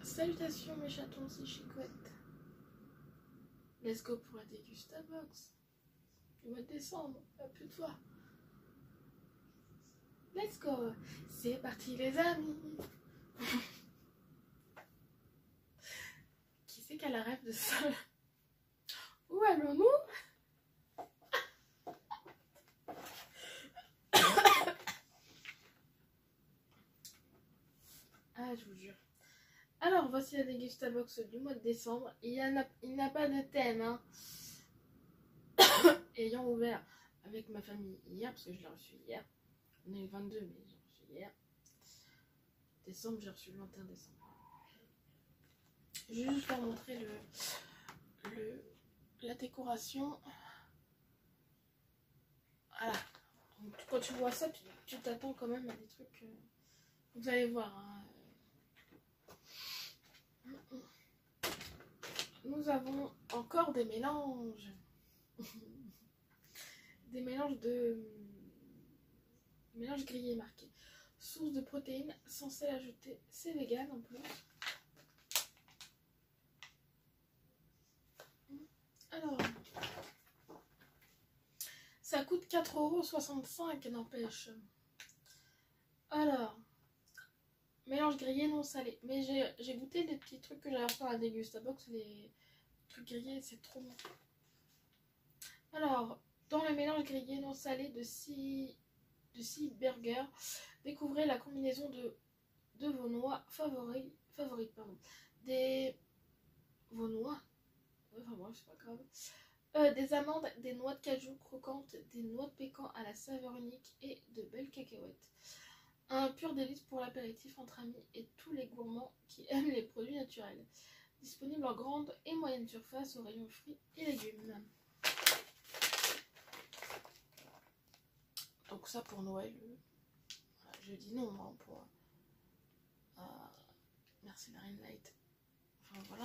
Salutations mes chatons, c'est Chicouette. Let's go pour la Dégustabox du mois de décembre, plus de fois. Let's go. C'est parti les amis. Qui c'est qu'elle a rêve de ça? Où allons-nous? Ah, je vous jure. Alors, voici la Dégustabox du mois de décembre. Il n'a pas de thème. Hein. Ayant ouvert avec ma famille hier, parce que je l'ai reçu hier. On est le 22, mais j'ai reçu hier. Décembre, j'ai reçu le 21 décembre. Je vais juste leur montrer la décoration. Voilà. Donc, quand tu vois ça, tu t'attends quand même à des trucs. Vous allez voir. Hein. Nous avons encore des mélanges. Des mélanges mélanges grillés marqués. Source de protéines, sans sel ajouté. C'est vegan en plus. Alors, ça coûte 4,65 €, n'empêche. Alors, mélange grillé non salé. Mais j'ai goûté des petits trucs que j'avais fait à la Dégustabox. Les trucs grillés, c'est trop bon. Alors, dans le mélange grillé non salé de 6 burgers, découvrez la combinaison de vos noix favorites. Des vos noix. Enfin bon, c'est pas grave. Des amandes, des noix de cajou croquantes, des noix de pécan à la saveur unique et de belles cacahuètes. Un pur délice pour l'apéritif entre amis et tous les gourmands qui aiment les produits naturels. Disponible en grande et moyenne surface au rayon fruits et légumes. Donc ça pour Noël. Je dis non hein, pour merci Marine Light. Enfin voilà.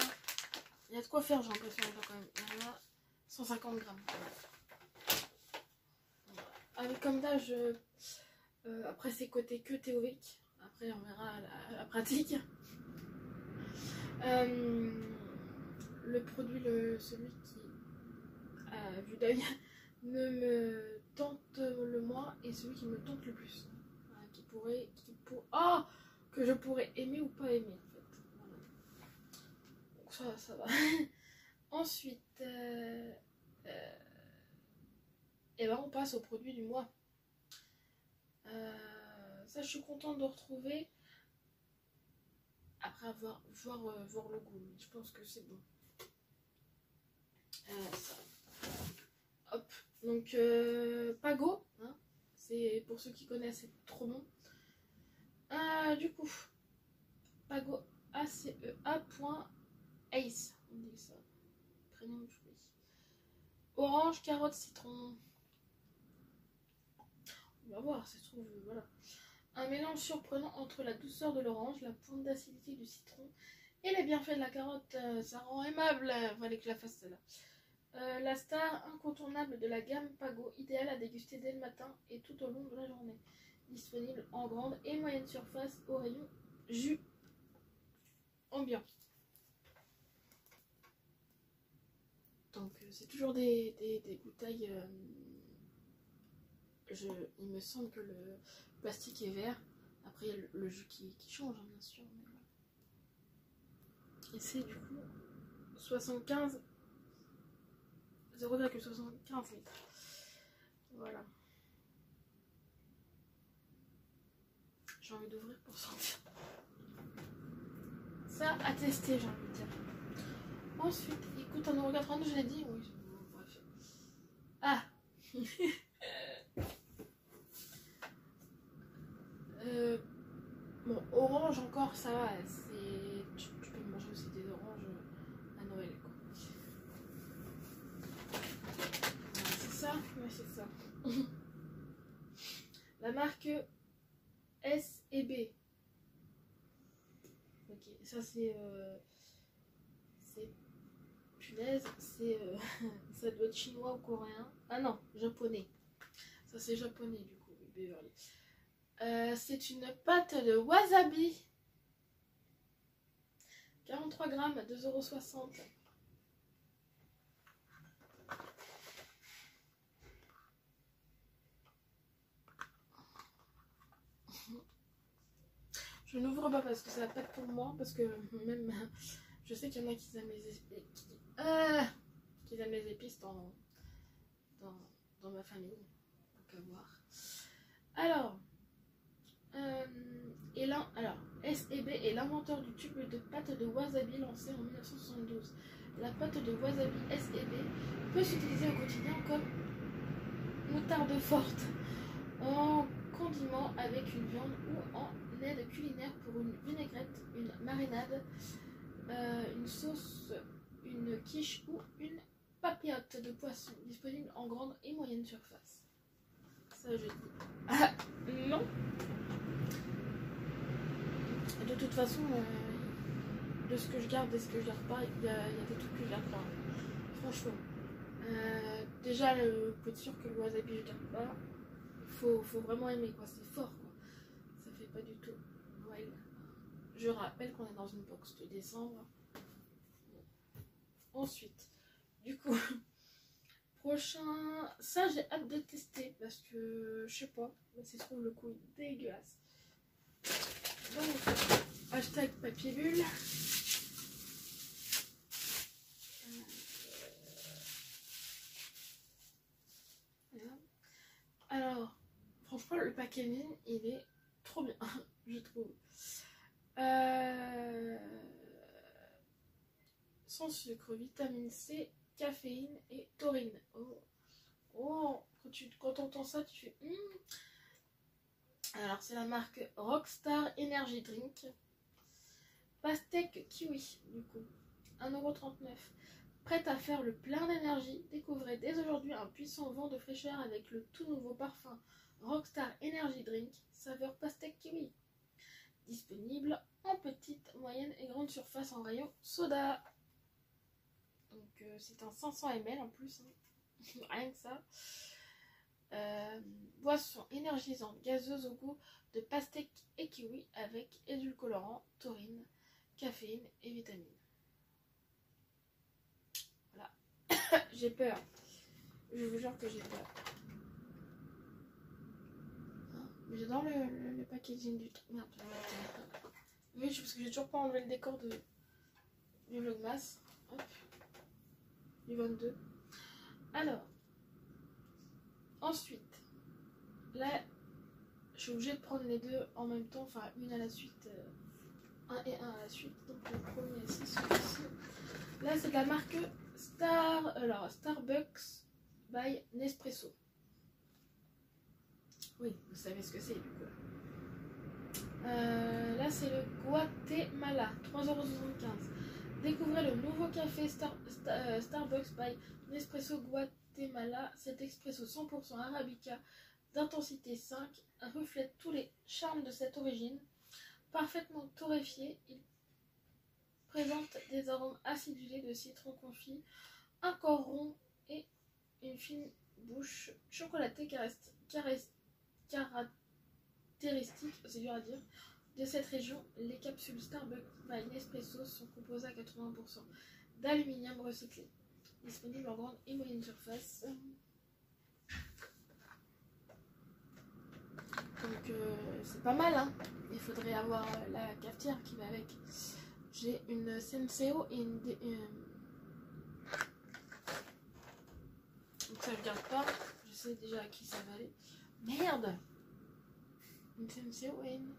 Il y a de quoi faire, j'ai l'impression quand même. Il y en a 150 grammes. Avec comme d'âge, après c'est côté que théorique. Après on verra la pratique. Le produit, celui qui a vu d'œil ne me tente le moins et celui qui me tente le plus. Voilà, que je pourrais aimer ou pas aimer en fait. Voilà. Donc ça va. Ensuite, et ben on passe au produit du mois. Ça je suis contente de retrouver après avoir voir le goût. Mais je pense que c'est bon. Ça. Hop. Donc Pago, hein, c'est pour ceux qui connaissent, c'est trop bon. Du coup, Pago ACEA.ace, on dit ça. Prénom de fruits. Orange, carotte, citron. On va voir, ça se trouve, voilà. Un mélange surprenant entre la douceur de l'orange, la pointe d'acidité du citron et les bienfaits de la carotte. Ça rend aimable. Fallait que je la fasse celle-là. La star incontournable de la gamme Pago, idéale à déguster dès le matin et tout au long de la journée. Disponible en grande et moyenne surface au rayon jus ambiant. Donc c'est toujours des bouteilles. Il me semble que le plastique est vert. Après il y a le jus qui change hein, bien sûr. Mais voilà. Et c'est du coup 0,75 litres. Voilà. J'ai envie d'ouvrir pour sentir. Ça à tester, j'ai envie de dire. Ensuite, il coûte 1,82 €, je l'ai dit. Oui, bref. Ah bon, orange encore, ça va. Tu peux manger aussi des oranges à Noël, quoi. C'est ça? Ouais, c'est ça. La marque S&B. Ok, ça c'est punaise, ça doit être chinois ou coréen. Ah non, japonais. Ça c'est japonais du coup, Beverly. C'est une pâte de wasabi. 33 grammes, 2,60 €. Je n'ouvre pas parce que ça va pas être pour moi, parce que même je sais qu'il y en a qui aiment les épices, qui aiment les épices dans ma famille. Donc à voir. Alors, S&B est l'inventeur du tube de pâte de wasabi lancé en 1972. La pâte de wasabi S&B peut s'utiliser au quotidien comme moutarde forte, en condiment avec une viande ou en aide culinaire pour une vinaigrette, une marinade, une sauce, une quiche ou une papillote de poisson, disponible en grande et moyenne surface. Ça je dis. Ah, non. De toute façon, de ce que je garde et ce que je garde pas, il y a des trucs que je garde pas. Franchement. Déjà, le faut être sûr que le wasabi je garde pas. Faut vraiment aimer quoi, c'est fort quoi. Ça fait pas du tout wild. Je rappelle qu'on est dans une box de décembre. Ensuite, du coup, prochain, ça j'ai hâte de tester parce que je sais pas, c'est trop le coup dégueulasse. Donc, hashtag papier bulle. Alors, franchement, le packaging il est trop bien, je trouve. Sans sucre, vitamine C, caféine et taurine. Oh, quand tu entends ça, tu fais. Alors, c'est la marque Rockstar Energy Drink. Pastèque kiwi, du coup. 1,39 €. Prête à faire le plein d'énergie, découvrez dès aujourd'hui un puissant vent de fraîcheur avec le tout nouveau parfum Rockstar Energy Drink, saveur pastèque kiwi. Disponible en petite, moyenne et grande surface en rayon soda. Donc c'est un 500 ml en plus, hein. Rien que ça. Boisson énergisante, gazeuse au goût de pastèque et kiwi avec édulcorant, taurine, caféine et vitamines. Voilà. J'ai peur. Je vous jure que j'ai peur. J'adore le packaging du truc. Merde. Oui, parce que j'ai toujours pas enlevé le décor du Vlogmas. Hop. Du 22. Alors. Ensuite. Là, je suis obligée de prendre les deux en même temps. Enfin, une à la suite. Un et un à la suite. Donc le premier ici, celui-ci. Là, c'est de la marque Starbucks by Nespresso. Oui, vous savez ce que c'est du coup. Là, c'est le Guatemala, 3,75 €. Découvrez le nouveau café Starbucks by Nespresso Guatemala. Cet expresso 100% arabica d'intensité 5 reflète tous les charmes de cette origine. Parfaitement torréfié, il présente des arômes acidulés de citron confit, un corps rond et une fine bouche chocolatée caractéristique, c'est dur à dire, de cette région. Les capsules Starbucks by Nespresso sont composées à 80% d'aluminium recyclé. Disponible en grande et moyenne surface. Donc c'est pas mal, hein. Il faudrait avoir la cafetière qui va avec. J'ai une Senseo et une donc ça je garde pas. Je sais déjà à qui ça va aller. Merde. Une Senseo et une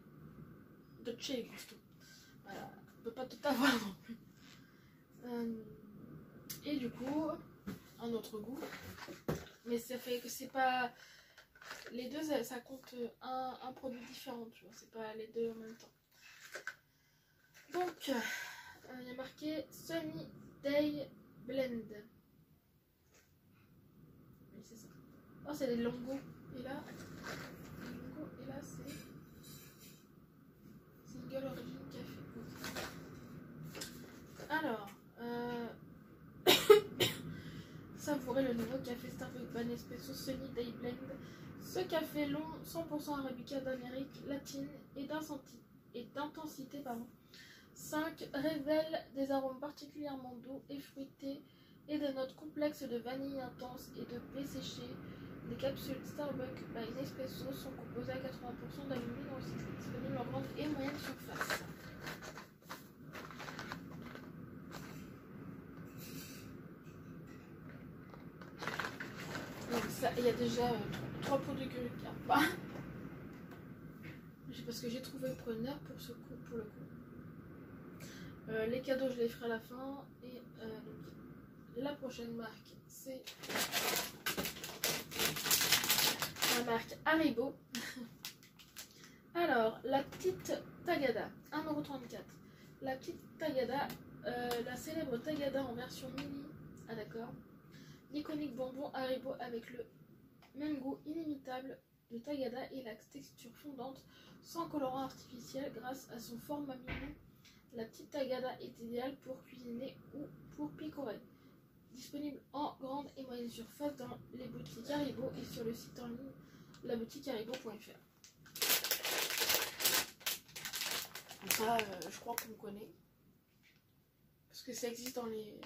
Dolce Gusto. Voilà, on peut pas tout avoir non plus. Et du coup, un autre goût. Mais ça fait que c'est pas... Les deux, ça compte un produit différent, tu vois. C'est pas les deux en même temps. Donc, il y a marqué Sunny Day Blend. Oui, c'est ça. Oh, c'est des longos. Et là, c'est Single Origin Café. Alors, savourez le nouveau café Starbucks by Nespresso Sunny Day Blend. Ce café long, 100% arabica d'Amérique latine et d'intensité, 5 révèle des arômes particulièrement doux et fruités et des notes complexes de vanille intense et de blé séché. Les capsules Starbucks by Nespresso sont composées à 80% d'aluminium recyclé, disponibles en grande et moyenne surface. Donc ça, il y a déjà 3 produits que je ne garde pas. Parce que j'ai trouvé preneur pour le coup. Les cadeaux, je les ferai à la fin. Et donc, la prochaine marque, c'est la marque Haribo. Alors, la petite Tagada, 1,34 €. La petite Tagada, la célèbre Tagada en version mini. Ah d'accord. L'iconique bonbon Haribo avec le même goût inimitable de Tagada et la texture fondante sans colorant artificiel grâce à son format mini. La petite Tagada est idéale pour cuisiner ou pour picorer. Disponible en grande et moyenne surface dans les boutiques Haribo et sur le site en ligne laboutique-haribo.fr. Ça, je crois qu'on connaît. Parce que ça existe dans les...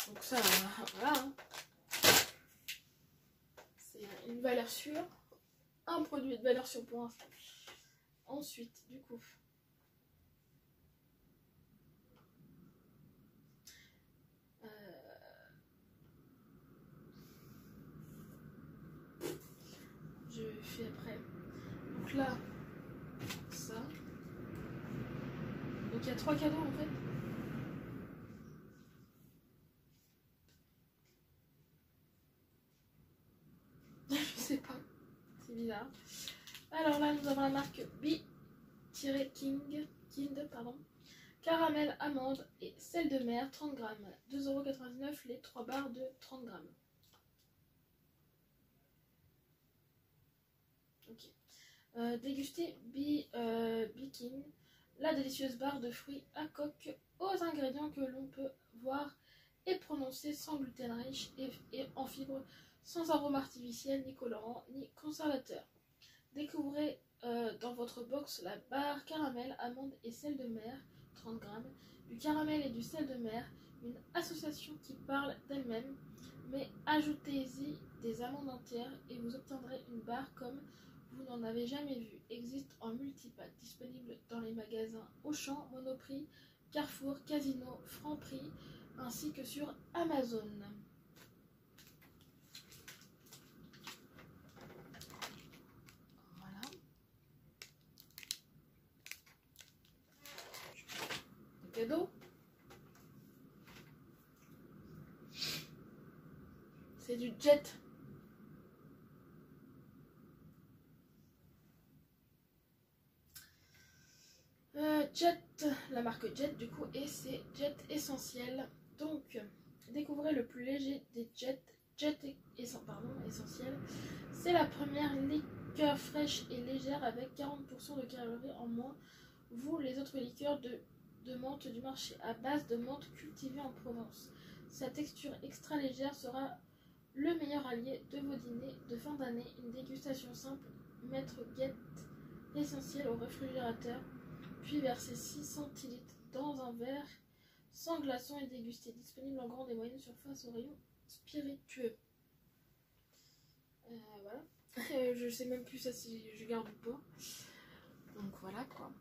Donc ça, voilà. Hein. C'est une valeur sûre. Un produit de valeur sûre pour l'instant. Ensuite, du coup... je fais après. Donc là, ça. Donc il y a 3 cadeaux en fait. Je sais pas. C'est bizarre. Alors là, nous avons la marque Kind, pardon. Caramel, amande et sel de mer, 30 grammes. 2,99 € les 3 barres de 30 grammes. Ok. Dégustez King, la délicieuse barre de fruits à coque aux ingrédients que l'on peut voir et prononcer sans gluten riche et en fibres, sans arôme artificiel, ni colorant, ni conservateur. Découvrez dans votre box la barre caramel, amande et sel de mer, 30 grammes, du caramel et du sel de mer, une association qui parle d'elle-même, mais ajoutez-y des amandes entières et vous obtiendrez une barre comme vous n'en avez jamais vu. Existe en multipack, disponible dans les magasins Auchan, Monoprix, Carrefour, Casino, Franprix, ainsi que sur Amazon. Voilà. Le cadeau. C'est du Jet. Jet, la marque Jet du coup, et c'est Jet Essentiel. Donc, découvrez le plus léger des Jet Essentiel. C'est la première liqueur fraîche et légère avec 40% de calories en moins. Vous, les autres liqueurs de menthe du marché à base de menthe cultivée en Provence. Sa texture extra légère sera le meilleur allié de vos dîners de fin d'année. Une dégustation simple, mettre Jet Essentiel au réfrigérateur, puis verser 6 centilitres dans un verre sans glaçons et déguster. Disponible en grande et moyenne surface au rayon spiritueux. Voilà. Je sais même plus ça si je garde ou pas. Donc voilà quoi.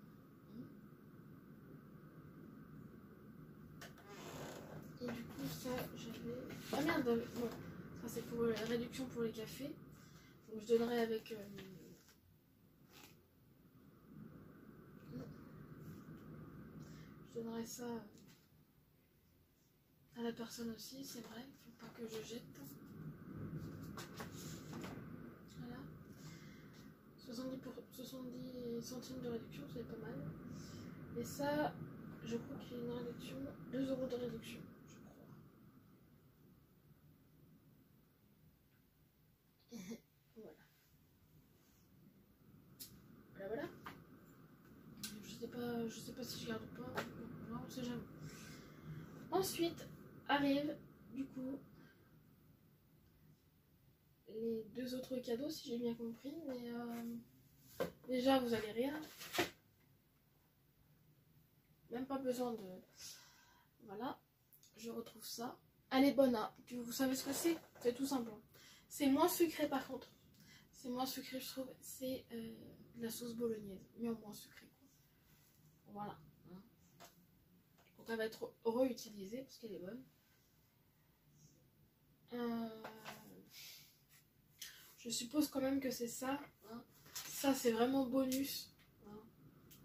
Et du coup ça j'avais... Ah merde, bon. Ça c'est pour la réduction pour les cafés. Donc je donnerai avec... Je donnerai ça à la personne aussi, c'est vrai, faut pas que je jette. Voilà. 70 centimes de réduction, c'est pas mal. Et ça, je crois qu'il y a une réduction, 2 € de réduction, je crois. Voilà. Voilà. Je sais pas si je garde ou pas. Non, on sait jamais. Ensuite arrive du coup les 2 autres cadeaux si j'ai bien compris, mais déjà vous allez rire. même pas besoin de... Voilà, je retrouve ça. Elle est bonne, hein. Vous savez ce que c'est? C'est tout simple. C'est moins sucré par contre. C'est moins sucré, je trouve. C'est de la sauce bolognaise, mais en moins sucré, quoi. Voilà. Hein. Donc elle va être réutilisée parce qu'elle est bonne. Je suppose quand même que c'est ça. Hein. Ça, c'est vraiment bonus. Hein.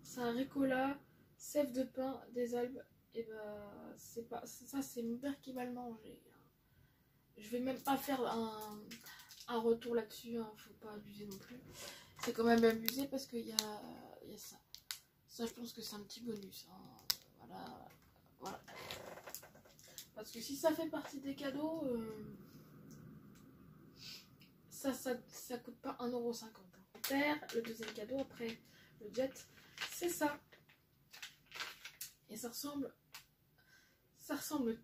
C'est un ricola, sève de pain, des Alpes. Et bah, c'est pas ça, c'est mon père qui va le manger. Je vais même pas faire un retour là-dessus. Hein. Faut pas abuser non plus. C'est quand même abusé parce qu'il y a ça. Ça, je pense que c'est un petit bonus. Hein. Voilà. Voilà. Parce que si ça fait partie des cadeaux, ça coûte pas 1,50 €. Le deuxième cadeau après le jet, c'est ça. Et ça ressemble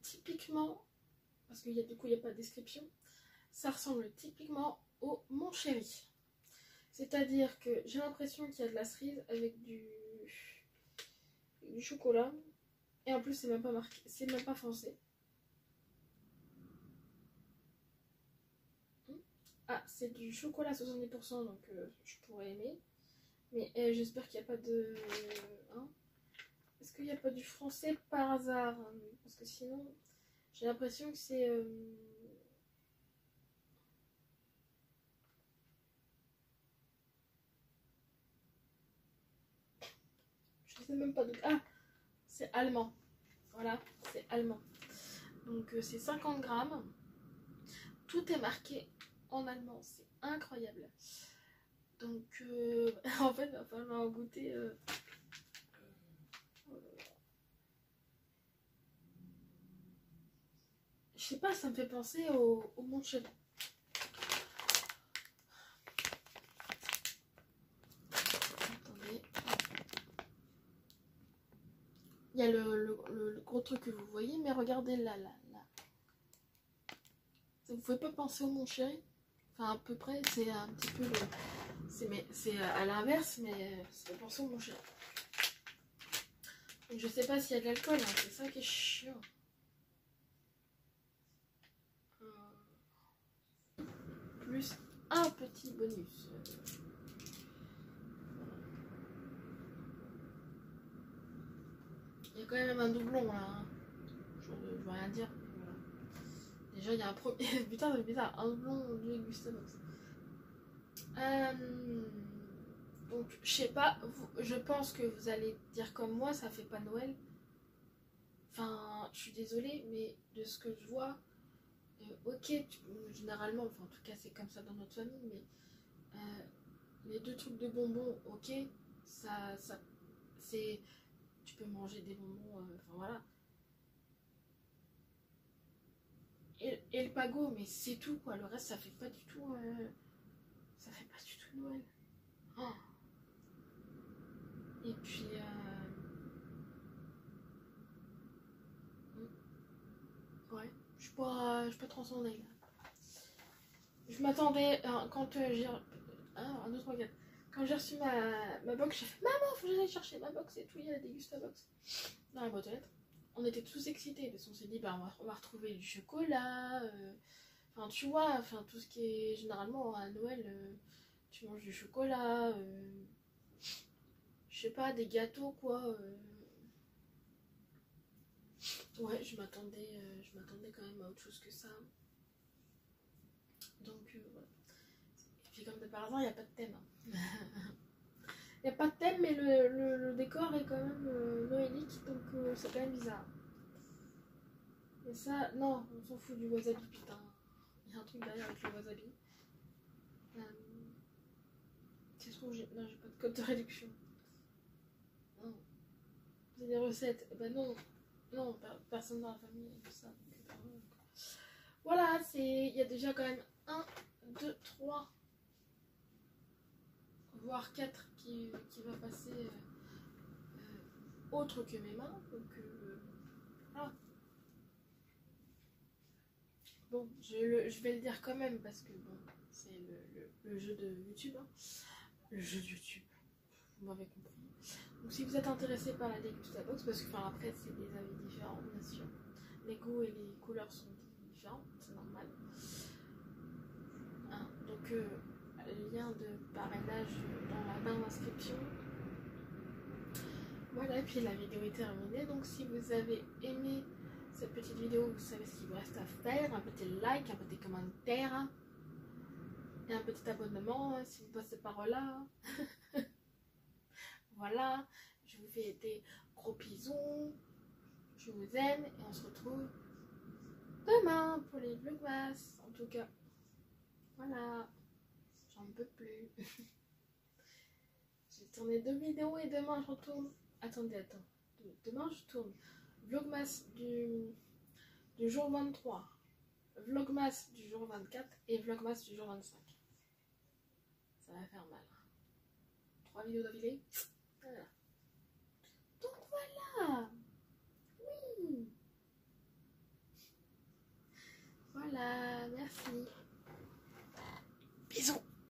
typiquement, parce qu'il y a du coup il n'y a pas de description, ça ressemble typiquement au Mon Chéri. C'est-à-dire que j'ai l'impression qu'il y a de la cerise avec du chocolat. Et en plus c'est même pas marqué, c'est même pas français. Ah, c'est du chocolat à 70%, donc je pourrais aimer. Mais j'espère qu'il n'y a pas de... Hein, est-ce qu'il n'y a pas du français par hasard? Parce que sinon, j'ai l'impression que c'est... Je sais même pas d'où... Ah, c'est allemand. Voilà, c'est allemand. Donc c'est 50 grammes. Tout est marqué en allemand. C'est incroyable. Donc en fait, il va falloir en goûter... Je sais pas, ça me fait penser au Mon Chéri. Attendez. Il y a le gros truc que vous voyez, mais regardez là. Vous pouvez pas penser au Mon Chéri? Enfin, à peu près, c'est un petit peu... C'est à l'inverse, mais c'est penser au Mon Chéri. Donc, je sais pas s'il y a de l'alcool, hein, c'est ça qui est chiant. Plus un petit bonus. Il y a quand même un doublon là. Hein. Je veux rien dire. Voilà. Déjà, il y a un premier. Putain, c'est bizarre. Un doublon du Gustavos. Donc, je sais pas. Je pense que vous allez dire comme moi, ça fait pas Noël. Enfin, je suis désolée, mais de ce que je vois, ok, généralement, enfin, en tout cas, c'est comme ça dans notre famille, mais les deux trucs de bonbons, ok, ça c'est. Tu peux manger des bonbons, enfin voilà. Et le pago, mais c'est tout quoi. Le reste, ça fait pas du tout. Ça fait pas du tout Noël. Oh. Et puis. Ouais, je suis pas transcendée là. Je m'attendais quand j'ai. Un autre regard. Quand j'ai reçu ma box, j'ai fait maman, faut que j'aille chercher ma box et tout. Il y a des Gustabox dans la boîte aux lettres. On était tous excités parce qu'on s'est dit, bah, on va retrouver du chocolat. Enfin, tu vois, enfin, tout ce qui est généralement à Noël, tu manges du chocolat. Je sais pas, des gâteaux quoi. Ouais, je m'attendais quand même à autre chose que ça. Donc voilà. Et puis comme de par hasard, il n'y a pas de thème. Il n'y a pas de thème, mais le décor est quand même noélique, donc c'est quand même bizarre. Et ça, non, on s'en fout du wasabi, putain. Il y a un truc derrière avec le wasabi. C'est trop, non, j'ai pas de code de réduction. Non. C'est des recettes. Ben non, non, personne dans la famille aime ça. Voilà, il y a déjà quand même 1, 2, 3, voire 4 qui va passer autre que mes mains. Donc voilà. Bon, je vais le dire quand même parce que bon, c'est le jeu de YouTube. Hein. Le jeu de YouTube. vous m'avez compris. Donc si vous êtes intéressé par la Degustabox, parce que enfin, après c'est des avis différents bien sûr, les goûts et les couleurs sont différents, c'est normal. Hein, donc lien de parrainage dans la barre d'inscription. Voilà, et puis la vidéo est terminée. Donc si vous avez aimé cette petite vidéo, vous savez ce qu'il vous reste à faire. Un petit like, un petit commentaire et un petit abonnement si vous passez par là. Voilà, je vous fais des gros bisous. Je vous aime et on se retrouve demain pour les vlogmas. En tout cas, voilà, j'en peux plus. J'ai tourné 2 vidéos et demain je retourne. Attends. Demain je tourne vlogmas du jour 23, vlogmas du jour 24 et vlogmas du jour 25. Ça va faire mal. 3 vidéos d'affilée. Voilà. Donc voilà. Oui. Voilà, merci.